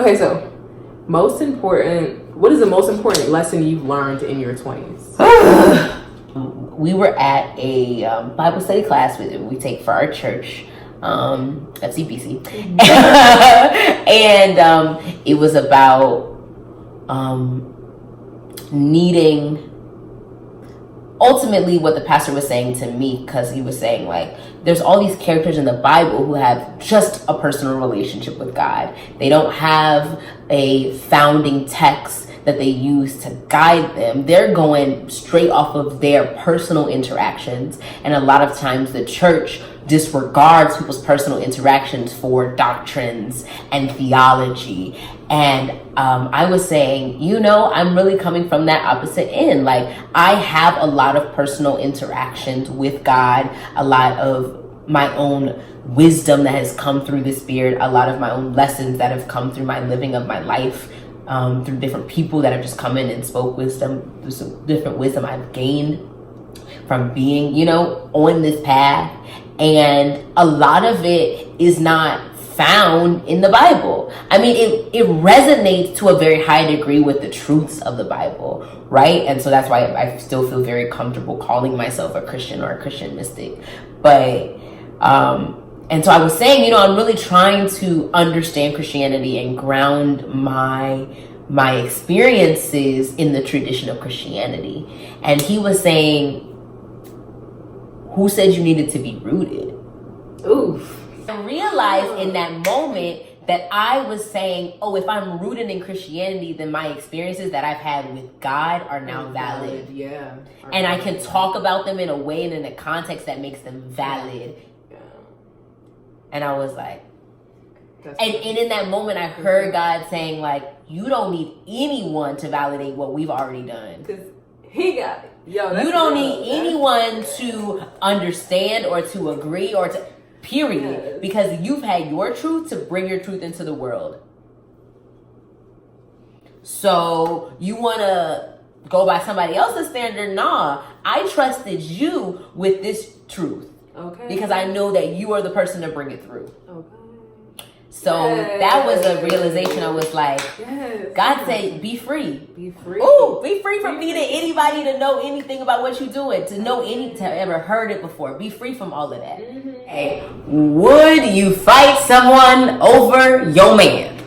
Okay, so what is the most important lesson you've learned in your 20s? We were at a Bible study class we take for our church, FCBC. And it was about needing, ultimately what the pastor was saying to me, because he was saying, like, there's all these characters in the Bible who have just a personal relationship with God. They don't have a founding text that they use to guide them. They're going straight off of their personal interactions. And a lot of times the church disregards people's personal interactions for doctrines and theology. And I was saying, I'm really coming from that opposite end. Like, I have a lot of personal interactions with God, a lot of my own wisdom that has come through the Spirit, a lot of my own lessons that have come through my living of my life, through different people that have just come in and spoke wisdom, through some different wisdom I've gained from being, on this path. And a lot of it is not found in the Bible. I mean, it resonates to a very high degree with the truths of the Bible, right? And so that's why I still feel very comfortable calling myself a Christian or a Christian mystic. But, and so I was saying, I'm really trying to understand Christianity and ground my experiences in the tradition of Christianity. And he was saying, who said you needed to be rooted? Oof. I realized in that moment that I was saying, if I'm rooted in Christianity, then my experiences that I've had with God are now valid. Yeah. And I can talk about them in a way and in a context that makes them valid. Yeah. And I was like, and in that moment, I heard God saying, like, you don't need anyone to validate what we've already done. Because he got it. You don't need anyone to understand or to agree or to, period. Yes. Because you've had your truth to bring your truth into the world. So you want to go by somebody else's standard? Nah, I trusted you with this truth. Okay. Because I know that you are the person to bring it through. Okay. So that was a realization. I was like, God said, be free. Be free. Ooh, be free from needing anybody to know anything about what you're doing, to have ever heard it before. Be free from all of that. Mm-hmm. Hey, would you fight someone over your man?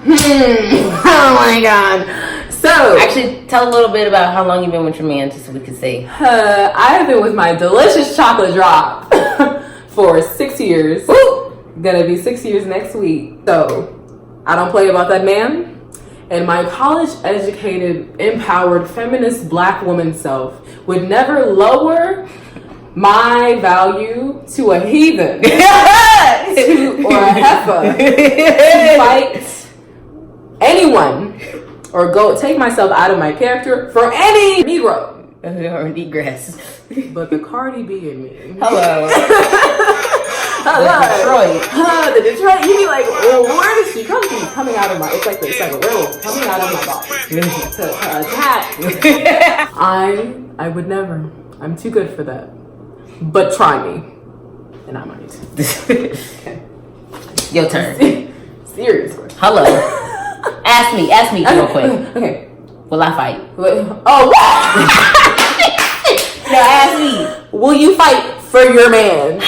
Oh my God. So, actually, tell a little bit about how long you've been with your man, just so we can say. I have been with my delicious chocolate drop for 6 years. Woo! Gonna be 6 years next week. So, I don't play about that man. And my college-educated, empowered, feminist black woman self would never lower my value to a heathen or a heifer to fight anyone or go take myself out of my character for any Negro or Negress. But the Cardi B in me. Hello. The Detroit. You be like, well, where does she come from? Coming out of my. It's like a werewolf coming out of my body to attack. I would never. I'm too good for that. But try me, and I might. Okay. Your turn. Seriously. Hello. Ask me real quick. Okay. Will I fight? Oh, what? No, ask me. Will you fight for your man?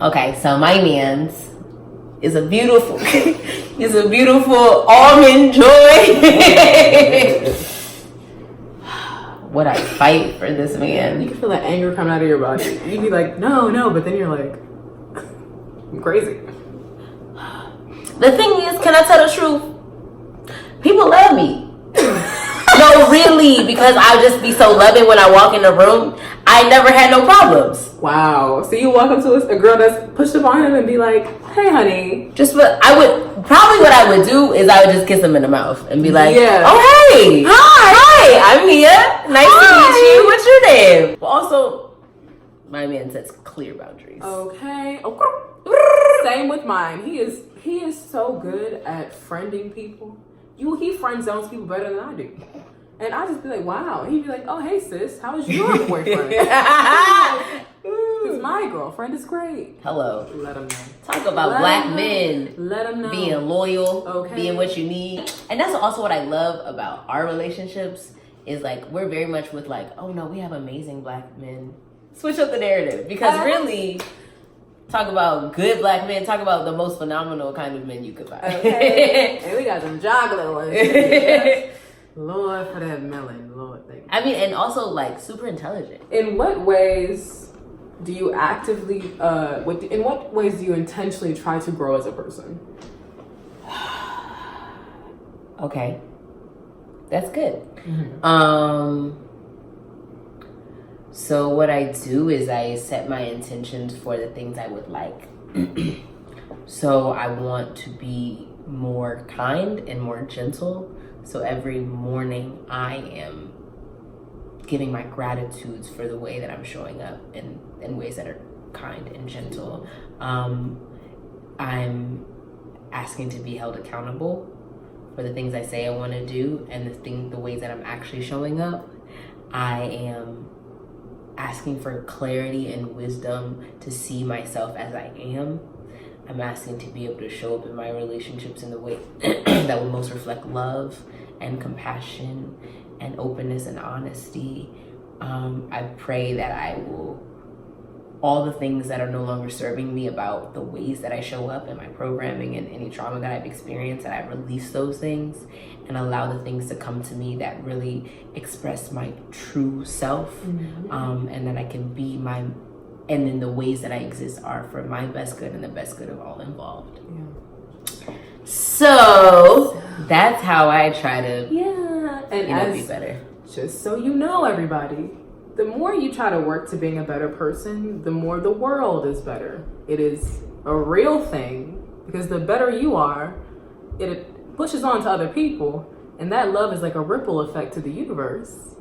Okay, so my man's is a beautiful almond joy. Would I fight for this man? You can feel that anger coming out of your body. You'd be like, no, but then you're like, I'm crazy. The thing is, can I tell the truth? People love me. No, really, because I'll just be so loving when I walk in the room. I never had no problems. Wow. So you walk up to a girl that's pushed up on him and be like, hey, honey. What I would do is I would just kiss him in the mouth and be like, oh, hey. Hi, I'm Mia. Nice to meet you. What's your name? But also, my man sets clear boundaries. Okay. Same with mine. He is so good at friending people. He friend zones people better than I do. And I just be like, wow. And he'd be like, oh, hey, sis, how was your boyfriend? Because my girlfriend is great. Hello. Let him know. Talk about black men Let them know. being loyal, Okay. being what you need. And that's also what I love about our relationships is like, we're very much with like, oh no, we have amazing black men. Switch up the narrative. Because really, talk about good black men, talk about the most phenomenal kind of men you could find. Okay. And we got some chocolate ones. Yes. Lord for that melon. Lord, thank you. I mean, and also like super intelligent. In what ways do you actively, in what ways do you intentionally try to grow as a person? Okay. That's good. Mm-hmm. So what I do is I set my intentions for the things I would like. So I want to be more kind and more gentle. So every morning I am giving my gratitudes for the way that I'm showing up in ways that are kind and gentle. I'm asking to be held accountable for the things I say I want to do and the ways that I'm actually showing up. I am asking for clarity and wisdom to see myself as I am. I'm asking to be able to show up in my relationships in the way that will most reflect love and compassion and openness and honesty. I pray that I will, all the things that are no longer serving me about the ways that I show up in my programming and any trauma that I've experienced, that I release those things and allow the things to come to me that really express my true self. And that I can be and then the ways that I exist are for my best good and the best good of all involved. Yeah. So that's how I try to be better. Just so you know, everybody, the more you try to work to being a better person, the more the world is better. It is a real thing because the better you are, it pushes on to other people, and that love is like a ripple effect to the universe,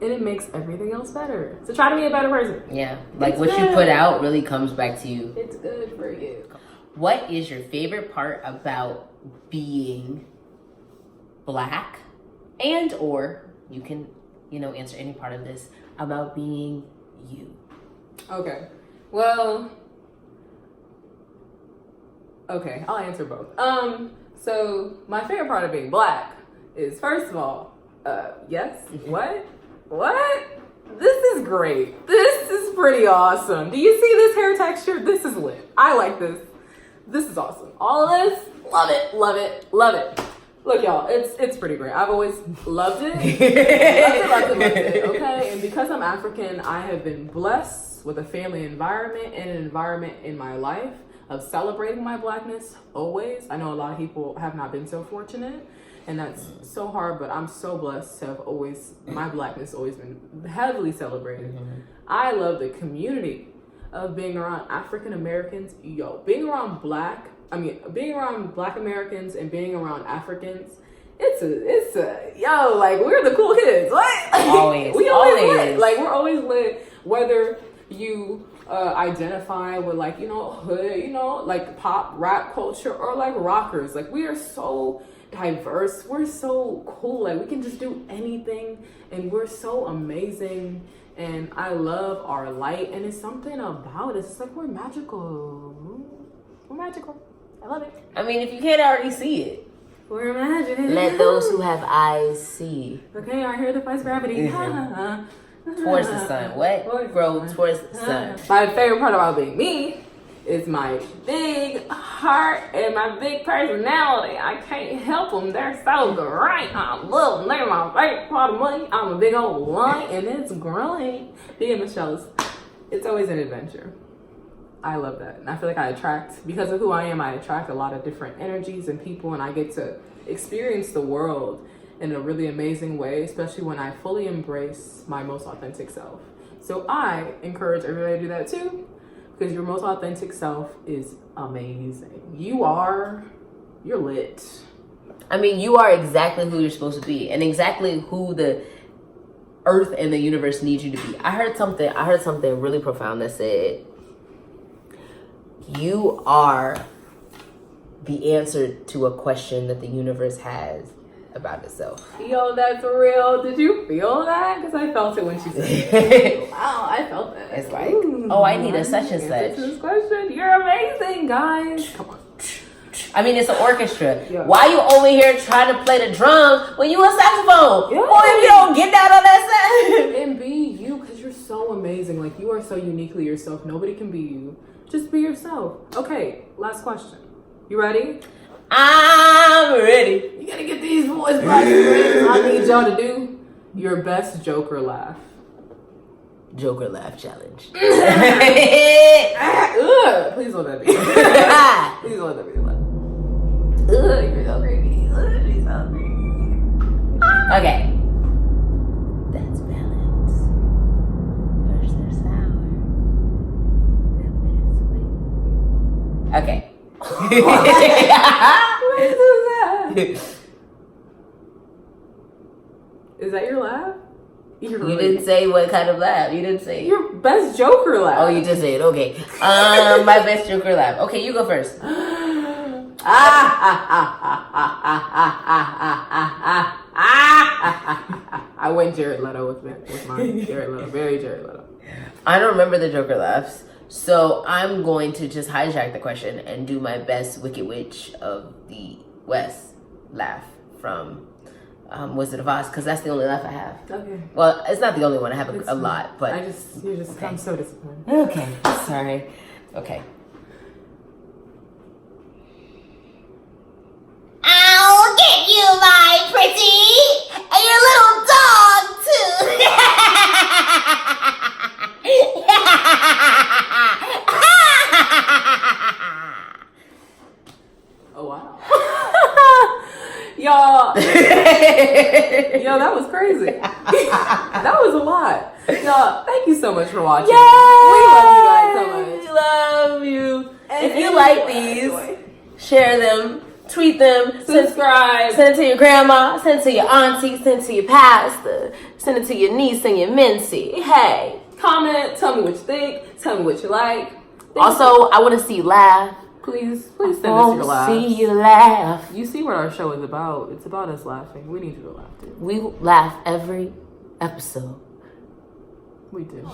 and it makes everything else better. So try to be a better person. Yeah, like what you put out really comes back to you. It's good for you. What is your favorite part about being Black, and or you can, answer any part of this, about being you? Okay. Well, okay, I'll answer both. So my favorite part of being Black is, first of all, yes, what? This is great. This is pretty awesome. Do you see this hair texture? This is lit. I like this. This is awesome. All of this, love it, love it, love it. Look, y'all, it's pretty great. I've always loved it. Loved it, okay? And because I'm African, I have been blessed with a family environment and an environment in my life of celebrating my Blackness always. I know a lot of people have not been so fortunate, and that's so hard, but I'm so blessed to have my Blackness always been heavily celebrated. I love the community of being around African Americans. Being around Black Americans and being around Africans, it's a we're the cool kids. What? Always. We always lit. Like, we're always lit, whether you identify with hood, like pop rap culture, or like rockers. Like, we are so diverse. We're so cool. Like, we can just do anything, and we're so amazing. And I love our light, and it's something about us. It's like we're magical. We're magical. I love it. I mean, if you can't already see it, we're magical. let those who have eyes see. Okay, I hear the defies gravity. Towards the sun. What? Grow towards the sun. My favorite part about being me is my big heart and my big personality. I can't help them. They're so great. I love them. They're my favorite part of me. I'm a big old light, and it's great. Being Michelle's, it's always an adventure. I love that. And I feel like because of who I am, I attract a lot of different energies and people, and I get to experience the world in a really amazing way, especially when I fully embrace my most authentic self. So I encourage everybody to do that too, because your most authentic self is amazing. You're lit. I mean, you are exactly who you're supposed to be, and exactly who the earth and the universe needs you to be. I heard something really profound that said, you are the answer to a question that the universe has about itself. Yo, that's real. Did you feel that? Because I felt it when she said it. Wow, I felt that. It's like, ooh. Oh, I need a such and Answer to such. this question. You're amazing, guys. Come on. I mean, it's an orchestra. Yeah. Why you over here trying to play the drums when you a saxophone? Yeah. Boy, if you don't get down on that set. And be you, because you're so amazing. Like, you are so uniquely yourself. Nobody can be you. Just be yourself. Okay, last question. You ready? I'm ready. You gotta get these boys back. I need y'all to do your best Joker laugh. Joker laugh challenge. Ugh, please don't let that be. Please don't let that be the laugh. Ugh, you're so creepy. Ugh, she's so creepy. Okay. That's balance. First they're sour, then they're sweet. Okay. What is that? Is that your laugh? You didn't say what kind of laugh. You didn't say. Your best Joker laugh. Oh, you just said okay. My best Joker laugh. Okay, you go first. I went Jared Leto with mine. Jared Leto, very Jared Leto. I don't remember the Joker laughs, so I'm going to just hijack the question and do my best Wicked Witch of the West laugh from Wizard of Oz, because that's the only laugh I have. Okay. Well, it's not the only one. I have a lot, but you're just. Okay. I'm so disappointed. Okay, sorry. Okay. I'll get you, my pretty, and your little dog too. Oh wow. Y'all. Yo, that was crazy. That was a lot. Y'all, thank you so much for watching. Yay! We love you guys so much. We love you. And if you like these, share them, tweet them, subscribe, send it to your grandma, send it to your auntie, send it to your pastor, send it to your niece and your mincy. Hey. comment, tell me what you think, tell me what you like. Also, I want to see you laugh. Please send us your laughs. See you laugh. You see what our show is about. It's about us laughing. We need you to laugh too. We laugh every episode. We do.